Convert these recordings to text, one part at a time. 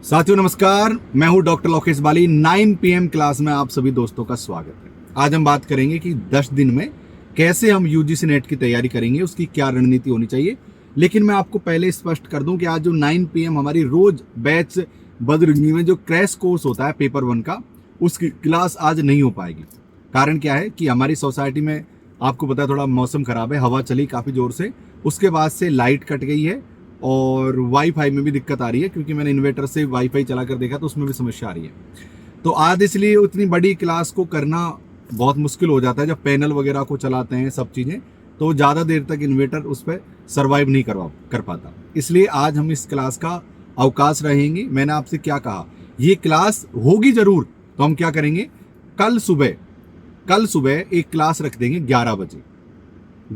साथियों नमस्कार, मैं हूं डॉक्टर लोकेश बाली। 9 PM क्लास में आप सभी दोस्तों का स्वागत है। आज हम बात करेंगे कि 10 दिन में कैसे हम यूजीसी नेट की तैयारी करेंगे, उसकी क्या रणनीति होनी चाहिए। लेकिन मैं आपको पहले स्पष्ट कर दूं कि आज जो 9 PM हमारी रोज बैच बदरुंगी में जो क्रैश कोर्स होता है पेपर 1 का, उसकी क्लास आज नहीं हो पाएगी। कारण क्या है कि हमारी सोसाइटी में आपको पता है थोड़ा मौसम खराब है, हवा चली काफ़ी ज़ोर से, उसके बाद से लाइट कट गई है और वाईफाई में भी दिक्कत आ रही है, क्योंकि मैंने इन्वर्टर से वाईफाई चला कर देखा तो उसमें भी समस्या आ रही है। तो आज इसलिए उतनी बड़ी क्लास को करना बहुत मुश्किल हो जाता है। जब पैनल वगैरह को चलाते हैं सब चीज़ें, तो ज़्यादा देर तक इन्वर्टर उस पर सर्वाइव नहीं कर पाता। इसलिए आज हम इस क्लास का अवकाश रहेंगे। मैंने आपसे क्या कहा, ये क्लास होगी ज़रूर। तो हम क्या करेंगे, कल सुबह एक क्लास रख देंगे 11 बजे।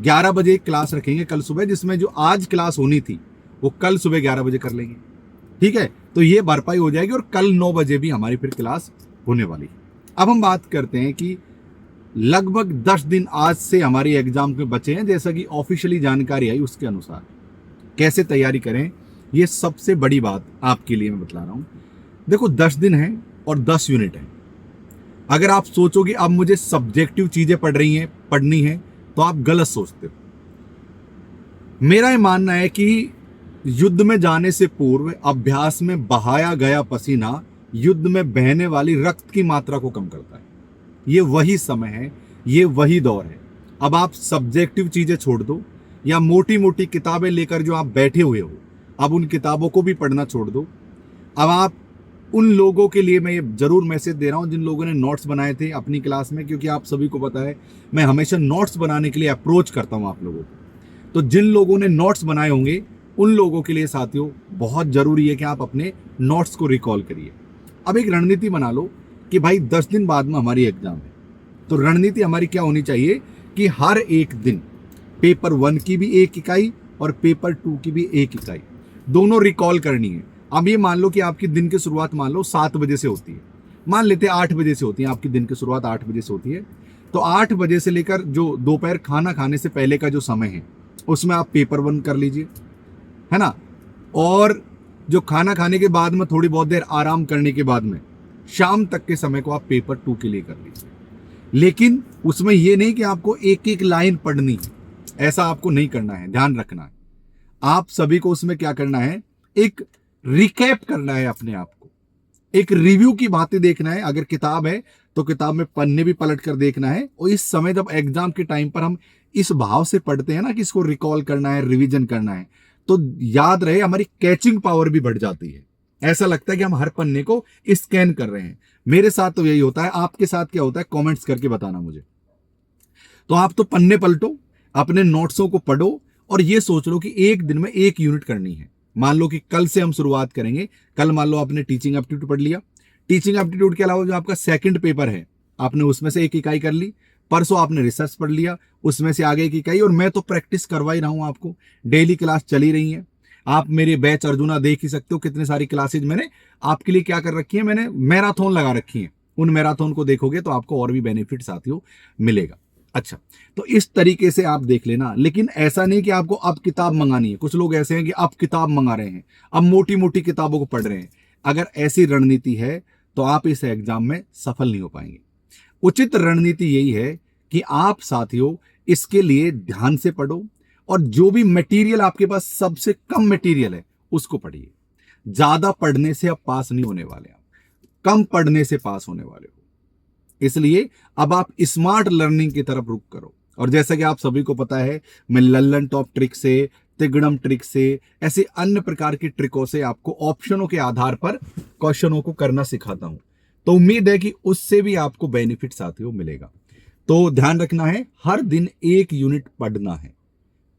11 बजे एक क्लास रखेंगे कल सुबह, जिसमें जो आज क्लास होनी थी वो कल सुबह 11 बजे कर लेंगे। ठीक है, तो ये भरपाई हो जाएगी और कल 9 बजे भी हमारी फिर क्लास होने वाली है। अब हम बात करते हैं कि लगभग 10 दिन आज से हमारी एग्जाम के बचे हैं। जैसा कि ऑफिशियली जानकारी आई उसके अनुसार कैसे तैयारी करें, ये सबसे बड़ी बात आपके लिए मैं बतला रहा हूं। देखो, 10 दिन है और 10 यूनिट है। अगर आप सोचोगे अब मुझे सब्जेक्टिव चीजें पढ़नी है, तो आप गलत सोचते हो। मेरा ये मानना है कि युद्ध में जाने से पूर्व अभ्यास में बहाया गया पसीना युद्ध में बहने वाली रक्त की मात्रा को कम करता है। ये वही समय है, ये वही दौर है। अब आप सब्जेक्टिव चीजें छोड़ दो, या मोटी मोटी किताबें लेकर जो आप बैठे हुए हो, अब उन किताबों को भी पढ़ना छोड़ दो। अब आप उन लोगों के लिए मैं ये जरूर मैसेज दे रहा हूं जिन लोगों ने नोट्स बनाए थे अपनी क्लास में, क्योंकि आप सभी को पता है मैं हमेशा नोट्स बनाने के लिए अप्रोच करता हूं आप लोगों को। तो जिन लोगों ने नोट्स बनाए होंगे उन लोगों के लिए साथियों बहुत जरूरी है कि आप अपने नोट्स को रिकॉल करिए। अब एक रणनीति बना लो कि भाई 10 दिन बाद में हमारी एग्जाम है, तो रणनीति हमारी क्या होनी चाहिए कि हर एक दिन पेपर 1 की भी 1 इकाई और पेपर 2 की भी 1 इकाई दोनों रिकॉल करनी है। अब ये मान लो कि आपकी दिन की शुरुआत मान लो 7 बजे से होती है, मान लेते हैं 8 बजे से होती है, आपकी दिन की शुरुआत 8 बजे से होती है। तो 8 बजे से लेकर जो दोपहर खाना खाने से पहले का जो समय है उसमें आप पेपर 1 कर लीजिए, है ना। और जो खाना खाने के बाद में थोड़ी बहुत देर आराम करने के बाद में शाम तक के समय को आप पेपर 2 के लिए कर लीजिए। लेकिन उसमें ये नहीं कि आपको एक एक लाइन पढ़नी है, ऐसा आपको नहीं करना है। ध्यान रखना है, आप सभी को उसमें क्या करना है, एक रिकैप करना है, अपने आप को एक रिव्यू की बातें देखना है। अगर किताब है तो किताब में पन्ने भी पलट कर देखना है। और इस समय जब एग्जाम के टाइम पर हम इस भाव से पढ़ते हैं ना कि इसको रिकॉल करना है, रिवीजन करना है, तो याद रहे हमारी कैचिंग पावर भी बढ़ जाती है। ऐसा लगता है कि हम हर पन्ने को स्कैन कर रहे हैं। मेरे साथ तो यही होता है, आपके साथ क्या होता है कमेंट्स करके बताना मुझे। तो आप तो पन्ने पलटो, अपने नोट्सों को पढ़ो और ये सोच लो कि एक दिन में 1 यूनिट करनी है। मान लो कि कल से हम शुरुआत करेंगे। कल मान लो आपने टीचिंग एप्टीट्यूड पढ़ लिया, टीचिंग एप्टीट्यूड के अलावा जो आपका सेकंड पेपर है आपने उसमें से 1 इकाई कर ली। परसों आपने रिसर्च पढ़ लिया, उसमें से आगे की इकाई। और मैं तो प्रैक्टिस करवा ही रहा हूं आपको, डेली क्लास चली रही है। आप मेरे बैच अर्जुना देख ही सकते हो, कितने सारी क्लासेज मैंने आपके लिए क्या कर रखी है, मैंने मैराथन लगा रखी है। उन मैराथन को देखोगे तो आपको और भी बेनिफिट साथियों मिलेगा। अच्छा, तो इस तरीके से आप देख लेना। लेकिन ऐसा नहीं कि आपको अब किताब मंगानी है। कुछ लोग ऐसे हैं कि अब किताब मंगा रहे हैं, अब मोटी मोटी किताबों को पढ़ रहे हैं। अगर ऐसी रणनीति है तो आप इस एग्जाम में सफल नहीं हो पाएंगे। उचित रणनीति यही है कि आप साथियों इसके लिए ध्यान से पढ़ो, और जो भी मटेरियल आपके पास सबसे कम मटेरियल है उसको पढ़िए। ज्यादा पढ़ने से आप पास नहीं होने वाले, आप कम पढ़ने से पास होने वाले हो। इसलिए अब आप स्मार्ट लर्निंग की तरफ रुख करो। और जैसा कि आप सभी को पता है, मैं लल्लन टॉप ट्रिक से, तिगड़म ट्रिक से, ऐसे अन्य प्रकार की ट्रिकों से आपको ऑप्शनों के आधार पर क्वेश्चनों को करना सिखाता हूं। तो उम्मीद है कि उससे भी आपको बेनिफिट साथियों मिलेगा। तो ध्यान रखना है, हर दिन 1 यूनिट पढ़ना है।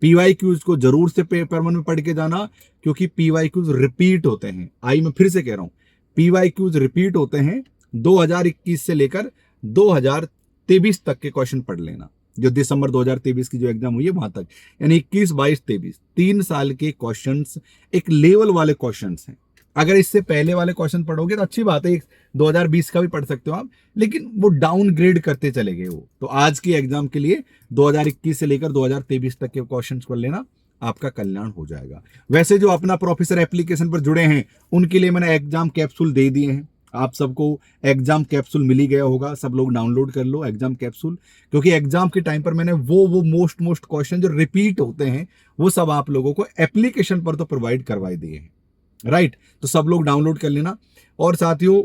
पीवाईक्यूज को जरूर से पेपर 1 में पढ़ के जाना, क्योंकि पीवाईक्यूज रिपीट होते हैं। मैं फिर से कह रहा हूं, पीवाईक्यूज रिपीट होते हैं। 2021 से लेकर 2023 तक के क्वेश्चन पढ़ लेना। जो दिसंबर 2023 की जो एग्जाम हुई है वहां तक, यानी 21, 22, 23 3 साल के क्वेश्चंस एक लेवल वाले क्वेश्चंस हैं। अगर इससे पहले वाले क्वेश्चन पढ़ोगे तो अच्छी बात है, 2020 का भी पढ़ सकते हो आप, लेकिन वो डाउनग्रेड करते चले गए वो। तो आज की एग्जाम के लिए 2021 से लेकर 2023 तक के क्वेश्चंस पढ़ लेना, आपका कल्याण हो जाएगा। वैसे जो अपना प्रोफेसर एप्लीकेशन पर जुड़े हैं उनके लिए मैंने एग्जाम कैप्सूल दे दिए हैं। आप सबको एग्जाम कैप्सूल मिल ही गया होगा, सब लोग डाउनलोड कर लो एग्जाम कैप्सूल, क्योंकि एग्जाम के टाइम पर मैंने वो मोस्ट क्वेश्चन जो रिपीट होते हैं वो सब आप लोगों को एप्लीकेशन पर तो प्रोवाइड करवा दिए हैं, राइट। तो सब लोग डाउनलोड कर लेना। और साथियों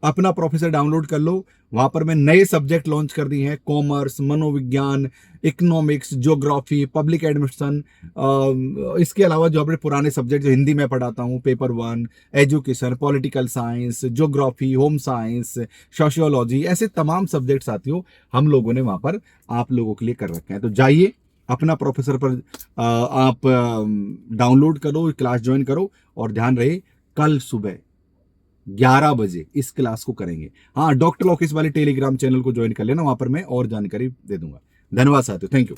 अपना प्रोफेसर डाउनलोड कर लो, वहां पर मैं नए सब्जेक्ट लॉन्च कर दिए हैं, कॉमर्स, मनोविज्ञान, इकोनॉमिक्स, ज्योग्राफी, पब्लिक एडमिनिस्ट्रेशन। इसके अलावा जो अपने पुराने सब्जेक्ट जो हिंदी में पढ़ाता हूँ, paper 1, education, political science, geography, home science, sociology, ऐसे तमाम सब्जेक्ट साथियों हम लोगों ने वहां पर आप लोगों के लिए कर रखे हैं। तो जाइए अपना प्रोफेसर पर आप डाउनलोड करो, क्लास ज्वाइन करो, और ध्यान रहे कल सुबह 11 बजे इस क्लास को करेंगे। हाँ, डॉक्टर लोकेश वाले टेलीग्राम चैनल को ज्वाइन कर लेना, वहां पर मैं और जानकारी दे दूंगा। धन्यवाद साथियों, थैंक यू।